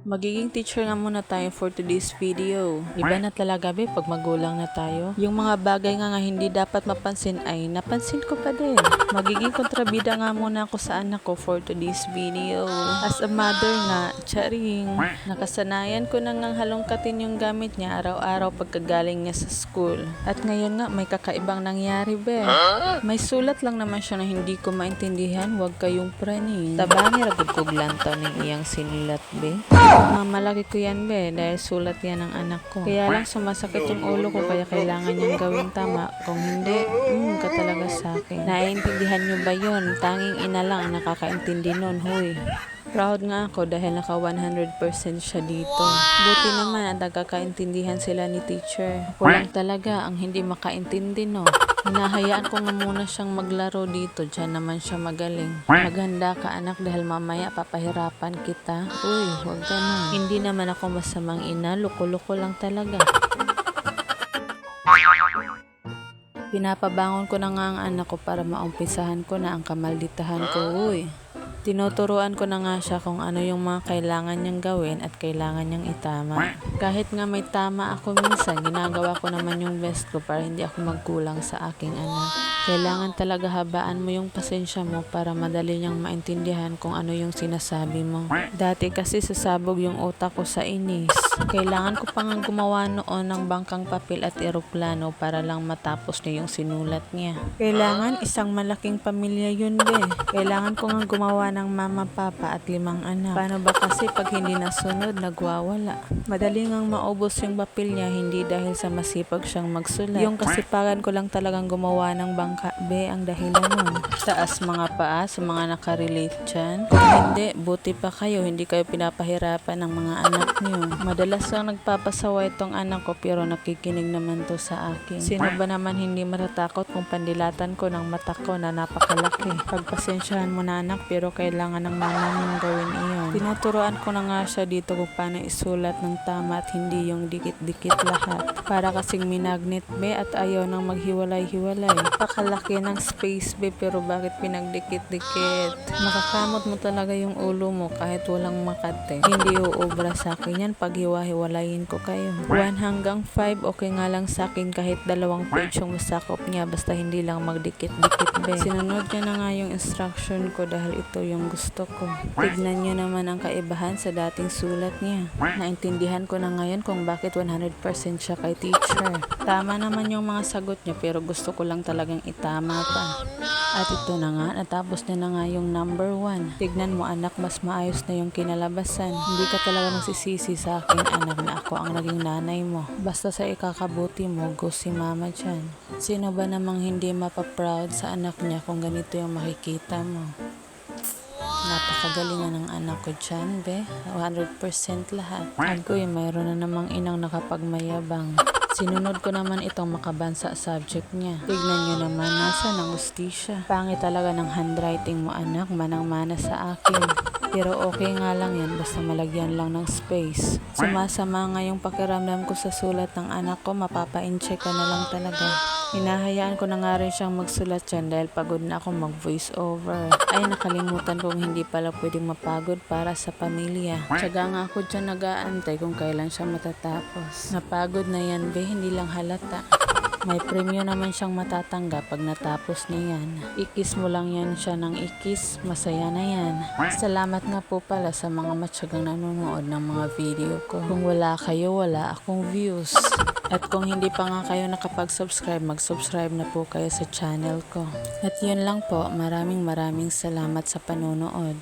Magiging teacher nga muna tayo for today's video. Iba na talaga be pag magulang na tayo. Yung mga bagay nga hindi dapat mapansin ay napansin ko pa din. Magiging kontrabida nga muna ako sa anak ko for today's video. As a mother nga, charing. Nakasanayan ko na ngang halongkatin yung gamit niya araw-araw pagkagaling niya sa school. At ngayon nga may kakaibang nangyari be. May sulat lang naman siya na hindi ko maintindihan, wag kayong praning. Tabangi ragod ko glantaw ng iyang sinulat be. Mamalaki ko yan be, dahil sulat yan ng anak ko. Kaya lang sumasakit yung ulo ko kaya kailangan niyang gawin tama. Kung hindi, ka talaga sa akin. Naiintindihan niyo ba yun? Tanging ina lang ang nakakaintindi nun, huy. Proud nga ako dahil naka 100% siya dito. Buti naman at nagkakaintindihan sila ni teacher. Kulang talaga ang hindi makaintindi no. Hinahayaan ko nga muna siyang maglaro dito. Diyan naman siya magaling. Maganda ka anak dahil mamaya papahirapan kita. Uy, huwag ganun. Hindi naman ako masamang ina. Luko-luko lang talaga. Pinapabangon ko na nga ang anak ko para maumpisahan ko na ang kamalditahan ko. Uy. Tinuturuan ko na nga siya kung ano yung mga kailangan niyang gawin at kailangan niyang itama. Kahit nga may tama ako minsan, ginagawa ko naman yung best ko para hindi ako magkulang sa aking anak. Kailangan talaga habaan mo yung pasensya mo para madali niyang maintindihan kung ano yung sinasabi mo. Dati kasi sasabog yung utak ko sa inis. Kailangan ko pa nga gumawa noon ng bangkang papel at eroplano para lang matapos niya yung sinulat niya. Kailangan isang malaking pamilya yun be. Kailangan ko nga gumawa ng mama, papa at 5 anak. Paano ba kasi pag hindi nasunod, nagwawala? Madali ngang maubos yung papel niya hindi dahil sa masipag siyang magsulat. Yung kasipagan ko lang talagang gumawa ng bangka be ang dahilan nun. Taas mga paa sa mga nakarelate dyan. Kung hindi, buti pa kayo, hindi kayo pinapahirapan ng mga anak niyo. Madalas lang nagpapasawa itong anak ko pero nakikinig naman to sa akin. Sino ba naman hindi matatakot kung pandilatan ko ng mata ko na napakalaki? Pagpasensyahan mo na anak pero kailangan ng mama mong gawin iyon. Tinuturoan ko na nga siya dito kung paano isulat ng tama at hindi yung dikit-dikit lahat. Para kasing minagnet be at ayaw nang maghiwalay-hiwalay. Pakalaki ng space be pero bakit pinagdikit-dikit? Makakamot mo talaga yung ulo mo kahit walang makate. Hindi uubra sa akin yan pag hiwa-hiwalayin ko kayo. 1 hanggang 5 okay nga lang sa akin kahit 2 page yung masakop niya basta hindi lang magdikit-dikit be. Sinunod niya na nga yung instruction ko dahil ito yung gusto ko. Tignan niyo naman ang kaibahan sa dating sulat niya. Naintindihan ko na ngayon kung bakit 100% siya kay teacher. Tama naman yung mga sagot niya pero gusto ko lang talagang itama pa. At ito na nga, natapos na nga yung number 1. Tignan mo anak, mas maayos na yung kinalabasan. Hindi ka talaga magsisisi sa akin anak na ako ang naging nanay mo. Basta sa ikakabuti mo, go si mama dyan. Sino ba namang hindi mapaproud sa anak niya kung ganito yung makikita mo? Napakagaling ng anak ko dyan, be. 100% lahat. Agoy, mayroon na namang inang nakapagmayabang. Sinunod ko naman itong makabansa subject niya. Tignan nyo naman, nasa ng ustisya. Pangit talaga ng handwriting mo anak, manang-mana sa akin. Pero okay nga lang yan, basta malagyan lang ng space. Sumasama nga yung pakiramdam ko sa sulat ng anak ko, mapapa-incheck ka na lang talaga. Hinahayaan ko na nga rin siyang magsulat dyan dahil pagod na ako mag-voice over. Ay nakalimutan kong hindi pala pwedeng mapagod para sa pamilya. Tsaga nga ako dyan nag-aantay kung kailan siya matatapos. Napagod na yan be, hindi lang halata. May premyo naman siyang matatanggap pag natapos niya yan. Ikis mo lang yan siya ng ikis, masaya na yan. Salamat nga po pala sa mga matyagang nanonood ng mga video ko. Kung wala kayo, wala akong views. At kung hindi pa nga kayo nakapag-subscribe, mag-subscribe na po kayo sa channel ko. At yun lang po, maraming salamat sa panonood.